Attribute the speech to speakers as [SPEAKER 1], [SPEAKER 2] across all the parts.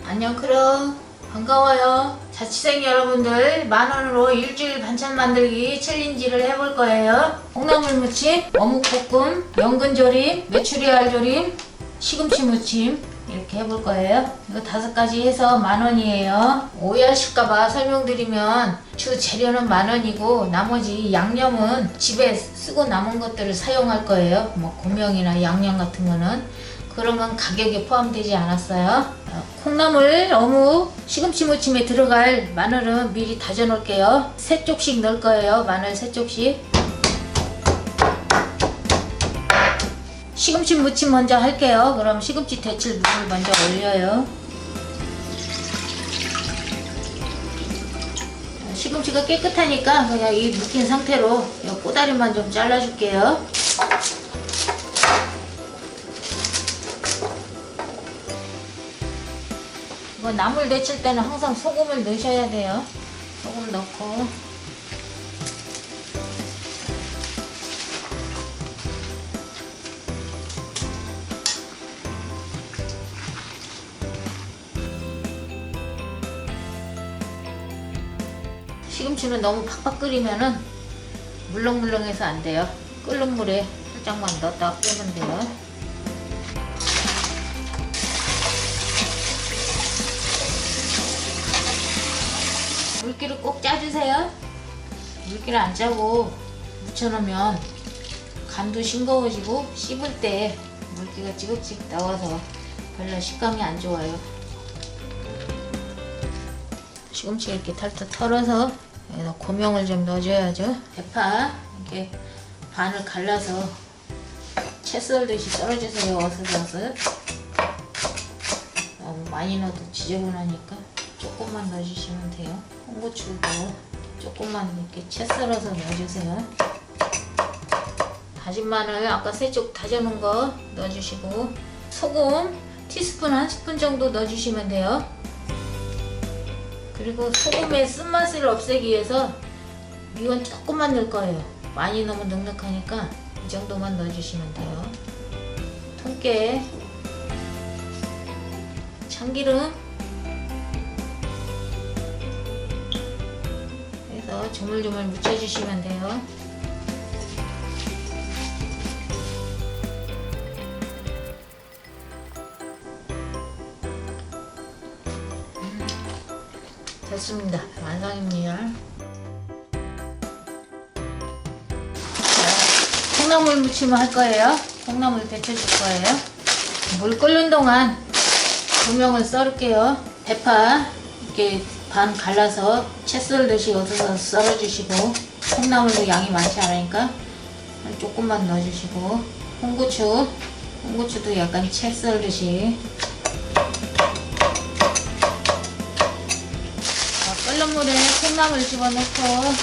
[SPEAKER 1] 안녕 크루 반가워요. 자취생 여러분들 만원으로 일주일 반찬 만들기 챌린지를 해볼 거예요. 콩나물 무침, 어묵볶음, 연근조림, 메추리알 조림, 시금치 무침 이렇게 해볼 거예요. 이거 5가지 해서 만원이에요. 오해하실까봐 설명드리면 주 재료는 만원이고 나머지 양념은 집에 쓰고 남은 것들을 사용할 거예요. 뭐 고명이나 양념 같은 거는 그러면 가격에 포함되지 않았어요. 콩나물, 어묵, 시금치 무침에 들어갈 마늘은 미리 다져 놓을게요. 3쪽씩 넣을 거예요. 마늘 3쪽씩. 시금치 무침 먼저 할게요. 그럼 시금치 데칠 물을 먼저 올려요. 시금치가 깨끗하니까 그냥 이 묵힌 상태로 이 꼬다리만 좀 잘라줄게요. 이거 나물 데칠 때는 항상 소금을 넣으셔야 돼요. 소금 넣고 시금치는 너무 팍팍 끓이면은 물렁물렁해서 안 돼요. 끓는 물에 살짝만 넣었다가 빼면 돼요. 물기를 꼭 짜주세요. 물기를 안 짜고 묻혀놓으면 간도 싱거워지고 씹을 때 물기가 찌글찌글 나와서 별로 식감이 안 좋아요. 시금치 이렇게 탈탈 털어서 여기다 고명을 좀 넣어줘야죠. 대파 이렇게 반을 갈라서 채 썰듯이 썰어주세요. 어슷어슷. 너무 많이 넣어도 지저분하니까 조금만 넣어주시면 돼요. 홍고추도 조금만 이렇게 채 썰어서 넣어주세요. 다진 마늘 아까 3쪽 다져놓은 거 넣어주시고 소금 티스푼 1스푼 정도 넣어주시면 돼요. 그리고 소금의 쓴맛을 없애기 위해서 이건 조금만 넣을 거예요. 많이 넣으면 눅눅하니까 이 정도만 넣어주시면 돼요. 통깨, 참기름 해서 조물조물 묻혀주시면 돼요. 됐습니다. 완성입니다. 콩나물 무침을 할 거예요. 콩나물 데쳐줄 거예요. 물 끓는 동안 고명을 썰을게요. 대파 이렇게 반 갈라서 채 썰듯이 어디서 썰어주시고 콩나물도 양이 많지 않으니까 조금만 넣어주시고 홍고추도 약간 채 썰듯이 끓는 물에 콩나물 집어넣고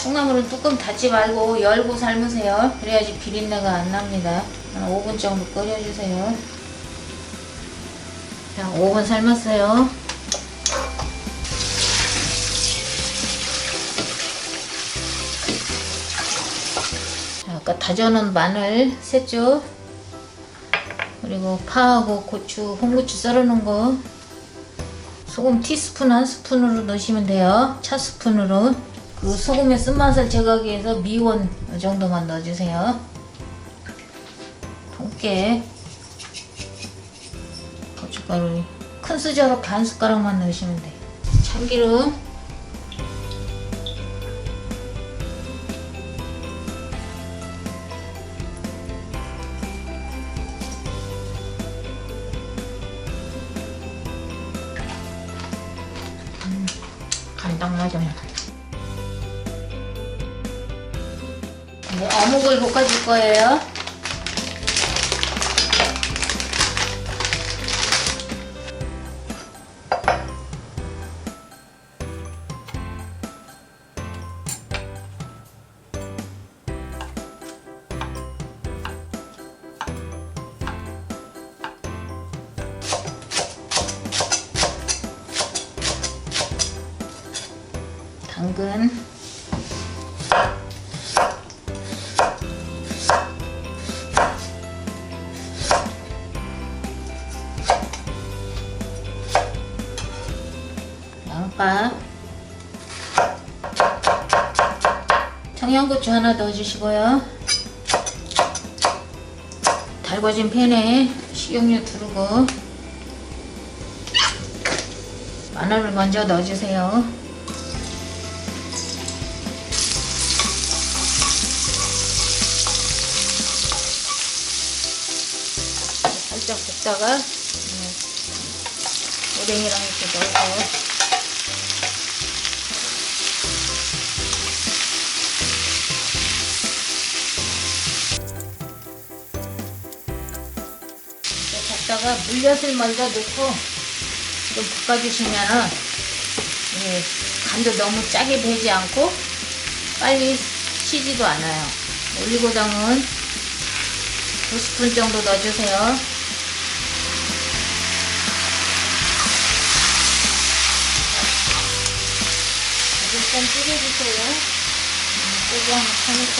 [SPEAKER 1] 콩나물은 뚜껑 닫지 말고 열고 삶으세요. 그래야지 비린내가 안 납니다. 한 5분 정도 끓여주세요. 자, 5분 삶았어요. 자, 아까 다져놓은 마늘 3쪽 그리고 파하고 고추, 홍고추 썰어놓은 거 소금 티스푼 1스푼으로 넣으시면 돼요. 차 스푼으로. 그 소금의 쓴맛을 제거하기 위해서 미원 이 정도만 넣어주세요. 통깨, 고춧가루 큰 수저로 반 숟가락만 넣으시면 돼요. 참기름, 간 딱 맞아요. 어묵을 볶아줄 거예요. 당근, 파, 청양고추 하나 넣어주시고요. 달궈진 팬에 식용유 두르고 마늘을 먼저 넣어주세요. 살짝 볶다가 오뎅이랑 이렇게 넣어서 볶다가 물엿을 먼저 넣고 좀 볶아주시면은 간도 너무 짜게 배지 않고 빨리 시지도 않아요. 올리고당은 2스푼 정도 넣어주세요. 일단 뿌려주세요. 고기 한번 쳐놓고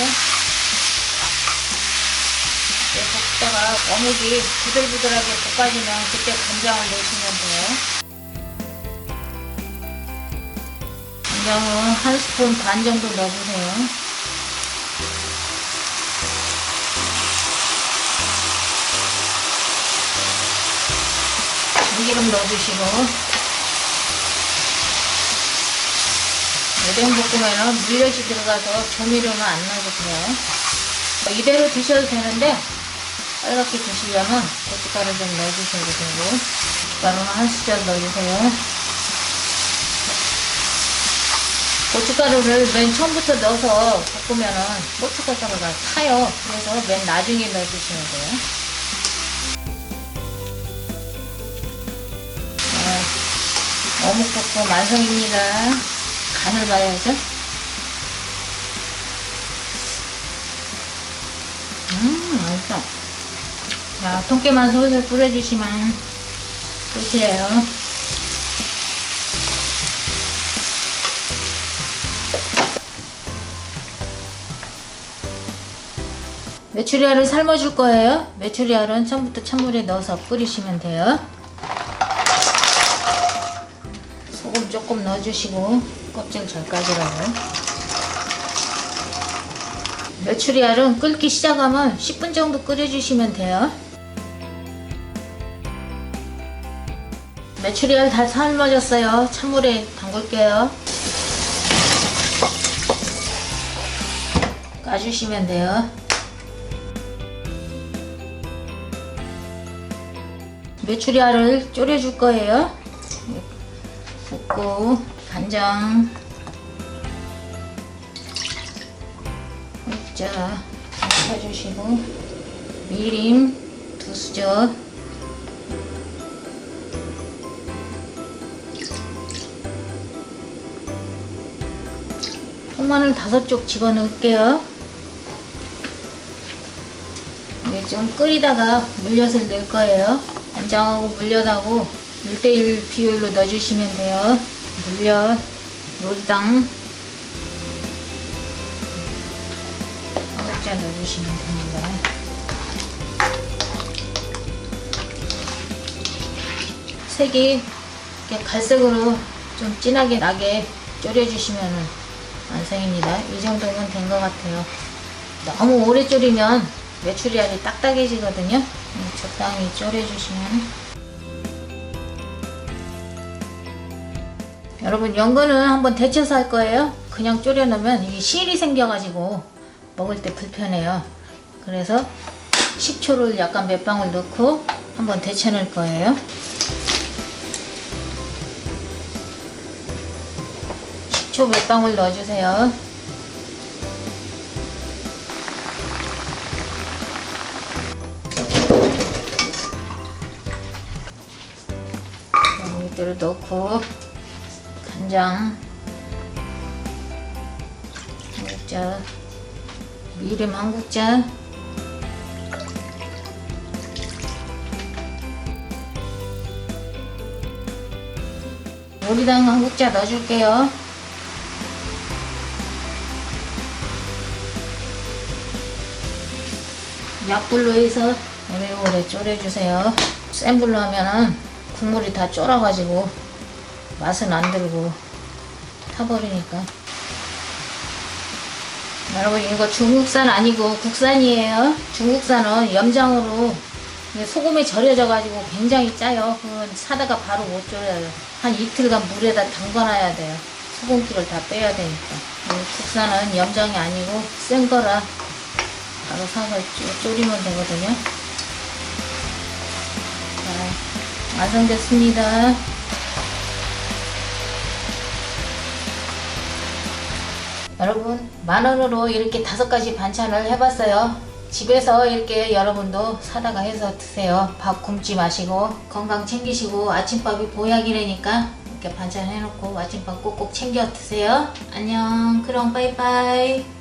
[SPEAKER 1] 볶다가 어묵이 부들부들하게 볶아지면 그때 간장을 넣으시면 돼요. 간장은 1스푼 반 정도 넣어보세요. 참기름 넣어주시고 오뎅 볶으면 물엿이 들어가서 조미료는 안 넣어도 돼요. 이대로 드셔도 되는데 빨갛게 드시려면 고춧가루 좀 넣어주셔도 되고 고춧가루는 1숟갈 넣어주세요. 고춧가루를 맨 처음부터 넣어서 볶으면은 고춧가루가 타요. 그래서 맨 나중에 넣어주시면 돼요. 어묵볶음 완성입니다. 간을 봐야죠. 맛있어. 자, 통깨만 솔솔 뿌려주시면 끝이에요. 메추리알을 삶아줄 거예요. 메추리알은 처음부터 찬물에 넣어서 뿌리시면 돼요. 소금 조금 넣어주시고 껍질 절까지라고. 메추리알은 끓기 시작하면 10분 정도 끓여주시면 돼요. 메추리알 다 삶아졌어요. 찬물에 담글게요. 까주시면 돼요. 메추리알을 졸여줄 거예요. 붓고 간장, 자, 해주시고 미림 2수저, 통마늘 5쪽 집어넣을게요. 이제 좀 끓이다가 물엿을 넣을 거예요. 간장하고 물엿하고 1:1 비율로 넣어주시면 돼요. 물엿, 노당 넣어주시면 됩니다. 색이 이렇게 갈색으로 좀 진하게 나게 졸여주시면 완성입니다. 이 정도면 된 것 같아요. 너무 오래 졸이면 메추리알이 딱딱해지거든요. 적당히 졸여주시면. 여러분, 연근은 한번 데쳐서 할 거예요. 그냥 졸여놓으면 이게 실이 생겨가지고 먹을 때 불편해요. 그래서 식초를 약간 몇 방울 넣고 한번 데쳐 놓을 거예요. 식초 몇 방울 넣어주세요. 이대로 넣고 간장, 자, 미림 1국자, 요리당 1국자 넣어줄게요. 약불로 해서 오래오래 졸여주세요. 센 불로 하면은 국물이 다 쫄아가지고 맛은 안 들고 타버리니까. 여러분 이거 중국산 아니고 국산이에요. 중국산은 염장으로 소금에 절여져 가지고 굉장히 짜요. 그건 사다가 바로 못 졸여요. 한 이틀간 물에다 담가놔야 돼요. 소금기를 다 빼야 되니까. 국산은 염장이 아니고 센 거라 바로 사서 졸이면 되거든요. 자, 완성됐습니다. 여러분 10,000원으로 이렇게 5가지 반찬을 해봤어요. 집에서 이렇게 여러분도 사다가 해서 드세요. 밥 굶지 마시고 건강 챙기시고 아침밥이 보약이라니까 이렇게 반찬 해놓고 아침밥 꼭꼭 챙겨 드세요. 안녕. 그럼 빠이빠이.